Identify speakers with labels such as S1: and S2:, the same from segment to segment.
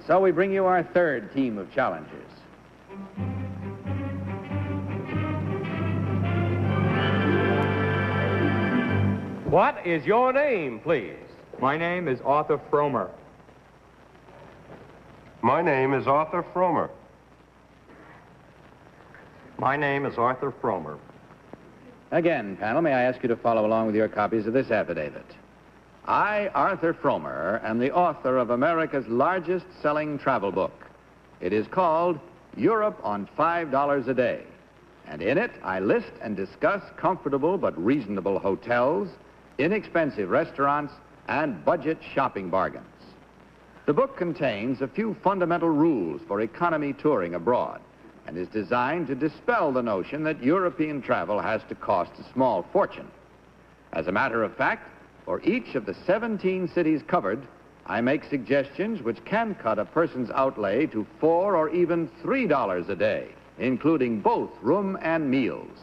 S1: So we bring you our third team of challengers.
S2: What is your name, please?
S3: My name is Arthur Fromer.
S4: My name is Arthur Fromer.
S3: My name is Arthur Fromer.
S1: Again, panel, may I ask you to follow along with your copies of this affidavit? I, Arthur Fromer, am the author of America's largest selling travel book. It is called Europe on $5 a Day. And in it, I list and discuss comfortable but reasonable hotels, inexpensive restaurants, and budget shopping bargains. The book contains a few fundamental rules for economy touring abroad and is designed to dispel the notion that European travel has to cost a small fortune. As a matter of fact, for each of the 17 cities covered, I make suggestions which can cut a person's outlay to $4 or even $3 a day, including both room and meals.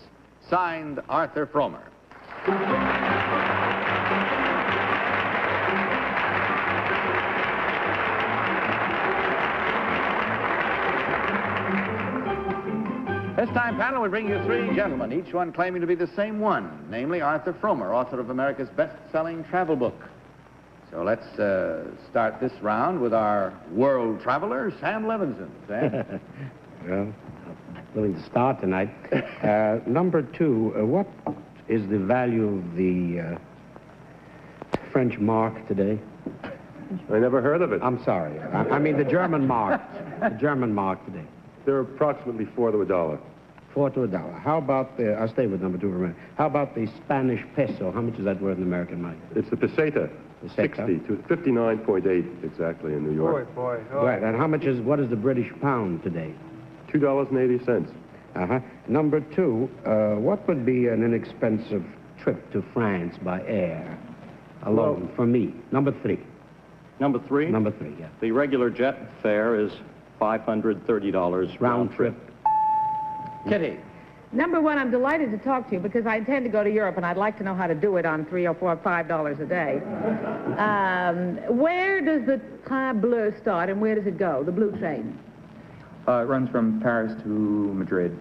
S1: Signed, Arthur Fromer. This time, panel, we bring you three gentlemen, each one claiming to be the same one, namely Arthur Fromer, author of America's best-selling travel book. So let's start this round with our world traveler, Sam Levinson. Sam?
S5: Well, willing to start tonight. Number two, what is the value of the French mark today?
S4: I never heard of it.
S5: I'm sorry. I mean the German mark. The German mark today.
S4: They're approximately 4 to a dollar.
S5: 4 to a dollar. How about the, I'll stay with number two for a minute. How about the Spanish peso? How much is that worth in American money?
S4: It's the peseta.
S5: Peseta?
S4: 60 to 59.8 exactly in New York.
S2: Boy.
S5: Right, and how much is, what is the British pound today?
S4: $2.80.
S5: Uh-huh. Number two, what would be an inexpensive trip to France by air? Alone, for me. Number three.
S3: Number three?
S5: Number three, yeah.
S3: The regular jet fare is $530
S5: Round trip.
S1: Kitty.
S6: Number one, I'm delighted to talk to you because I intend to go to Europe and I'd like to know how to do it on $3 or $4 or $5 a day. Where does the Train Bleu start and where does it go, the blue train?
S3: It runs from Paris to Madrid.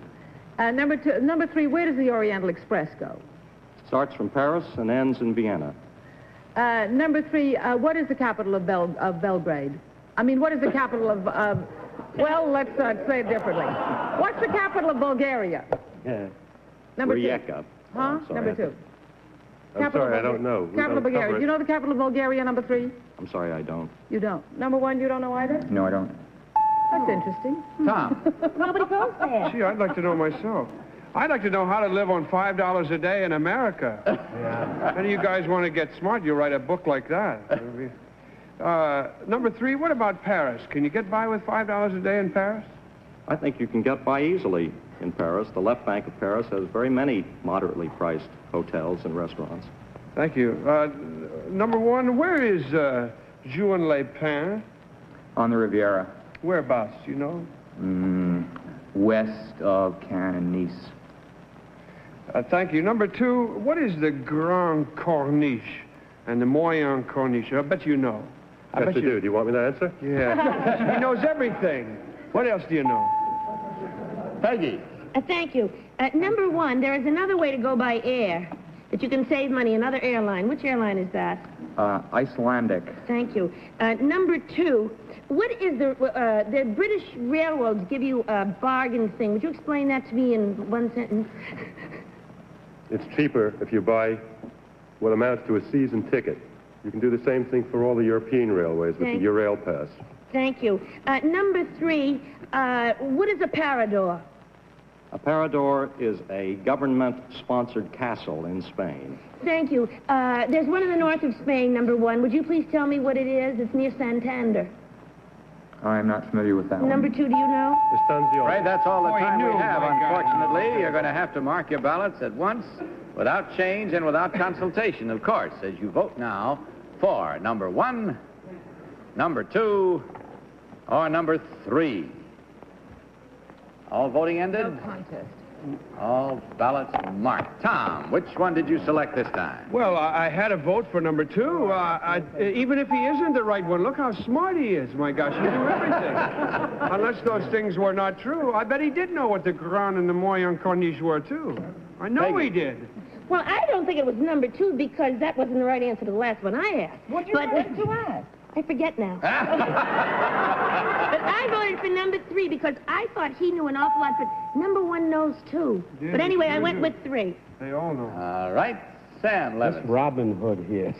S6: Number three, where does the Oriental Express go?
S3: Starts from Paris and ends in Vienna.
S6: Number three, what is the capital of Belgrade? I mean, what is the capital of well, let's say it differently. What's the capital of Bulgaria? Number
S3: Rijeka.
S6: two. Huh?
S3: Sorry,
S6: Number two.
S4: I'm sorry, I don't know.
S6: Capital of Bulgaria. Do you know the capital of Bulgaria, number three?
S3: I'm sorry, I don't.
S6: You don't. Number one, you don't know either?
S3: No, I don't.
S6: That's interesting.
S1: Tom.
S6: Nobody goes there.
S2: Gee, I'd like to know myself. I'd like to know how to live on $5 a day in America. Yeah. Any of you guys want to get smart, you write a book like that. Number three, what about Paris? Can you get by with $5 a day in Paris?
S3: I think you can get by easily in Paris. The left bank of Paris has very many moderately priced hotels and restaurants.
S2: Thank you. Number one, where is Juan-les-Pins?
S3: On the Riviera.
S2: Whereabouts, do you know?
S3: West of Cannes and Nice.
S2: Thank you. Number two, what is the Grand Corniche and the Moyen Corniche? I bet you know.
S4: Yes, I do. Do you want me to answer?
S2: Yeah. He knows everything. What else do you know?
S1: Peggy.
S7: Thank you. Number one, there is another way to go by air that you can save money, another airline. Which airline is that?
S3: Icelandic.
S7: Thank you. Number two, what is the British railroads give you a bargain thing. Would you explain that to me in one sentence?
S4: It's cheaper if you buy what amounts to a season ticket. You can do the same thing for all the European railways with the Eurail Pass.
S7: Thank you. Number three, what is a parador?
S3: A parador is a government-sponsored castle in Spain.
S7: Thank you. There's one in the north of Spain, number one. Would you please tell me what it is? It's near Santander.
S3: I'm not familiar with that
S7: Number
S3: one.
S7: two, do you know?
S1: Right, that's all the time we have,
S2: my God.
S1: unfortunately. You're going to have to mark your ballots at once, without change and without consultation, of course, as you vote now for number one, number two, or number three. All voting ended?
S6: No contest.
S1: All ballots marked. Tom, which one did you select this time?
S2: Well, I had a vote for number 2. Even if he isn't the right one, look how smart he is. My gosh, he knew everything. Unless those things were not true. I bet he did know what the Grand and the Moyen Corniche were, too. I know he did.
S7: Well, I don't think it was number 2 because that wasn't the right answer to the last one I asked.
S6: What did you want to ask?
S7: I forget now. But I voted for number 3 because I thought he knew an awful lot, but number 1 knows too.
S2: Yeah,
S7: But anyway, I went with 3.
S2: They all know.
S1: All right. Sam
S5: This
S1: Levin.
S5: Robin Hood here.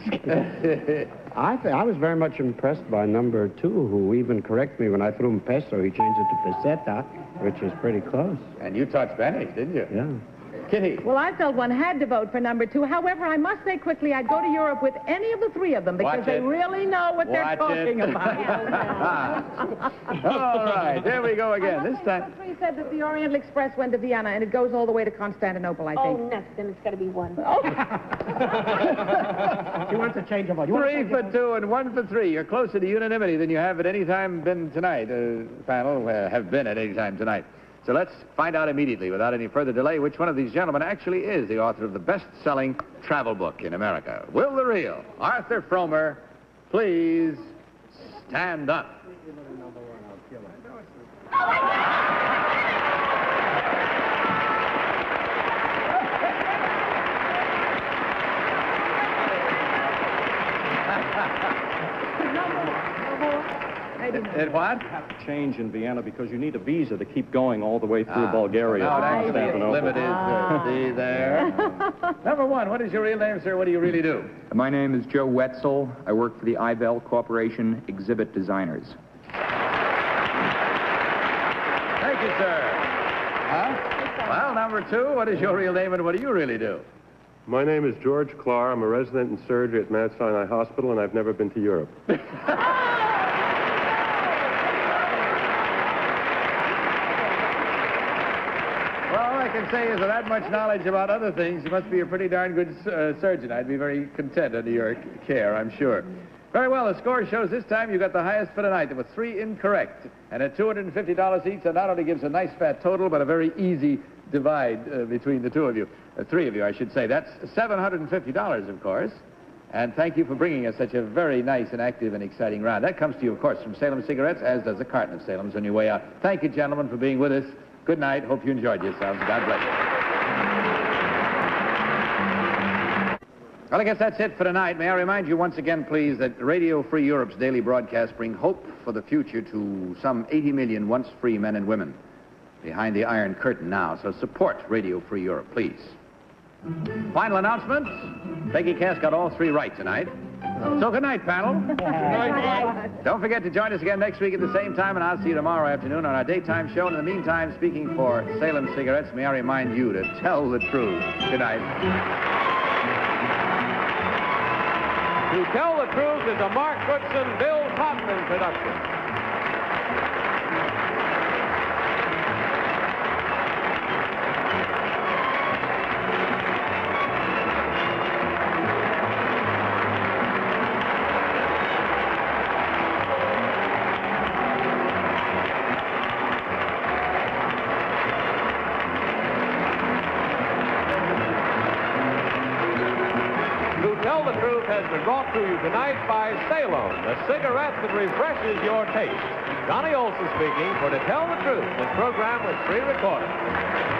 S5: I was very much impressed by number 2, who even corrected me when I threw him peso. He changed it to peseta, which is pretty close.
S1: And you taught Spanish, didn't you?
S5: Yeah.
S1: Kitty.
S6: Well, I felt one had to vote for number 2. However, I must say quickly, I'd go to Europe with any of the 3 of them because
S1: Watch
S6: they
S1: it.
S6: really know what they're talking about.
S1: All right, there we go again. This time.
S6: Number 3 said that the Oriental Express went to Vienna, and it goes all the way to Constantinople, I
S7: Oh,
S6: think.
S7: no, then it's got to be 1.
S5: He wants to change the vote.
S1: 3 for 2 and 1 for 3. You're closer to unanimity than you have at any time been tonight, panel. Have been at any time tonight. So let's find out immediately, without any further delay, which one of these gentlemen actually is the author of the best-selling travel book in America. Will the real Arthur Fromer please stand up? It what?
S3: Change in Vienna because you need a visa to keep going all the way through Bulgaria.
S1: Now,
S3: to
S1: actually,
S3: Constantinople.
S1: limited. See there. Number 1, what is your real name, sir? What do you really do?
S8: My name is Joe Wetzel. I work for the Ivel Corporation Exhibit Designers.
S1: Thank you, sir. Huh? Well, number 2, what is your real name and what do you really do?
S4: My name is George Clark. I'm a resident in surgery at Mount Sinai Hospital, and I've never been to Europe.
S1: All I can say is with that much knowledge about other things, you must be a pretty darn good surgeon. I'd be very content under your care, I'm sure. Very well, the score shows this time you got the highest for tonight. There were 3 incorrect. And at $250 each, that not only gives a nice fat total, but a very easy divide between the 2 of you. 3 of you, I should say. That's $750, of course. And thank you for bringing us such a very nice and active and exciting round. That comes to you, of course, from Salem Cigarettes, as does a carton of Salem's on your way out. Thank you, gentlemen, for being with us. Good night. Hope you enjoyed yourselves. God bless you. Well, I guess that's it for tonight. May I remind you once again, please, that Radio Free Europe's daily broadcasts bring hope for the future to some 80 million once free men and women behind the Iron Curtain now. So support Radio Free Europe, please. Final announcements. Peggy Cass got all 3 right tonight. So good night, panel. Good night. Don't forget to join us again next week at the same time, and I'll see you tomorrow afternoon on our daytime show. And in the meantime, speaking for Salem Cigarettes, may I remind you to tell the truth. Good night.
S2: To Tell the Truth is a Mark Goodson, Bill Kaufman production. Tell the Truth has been brought to you tonight by Salem, the cigarette that refreshes your taste. Johnny Olson speaking for To Tell the Truth. This program was pre-recorded.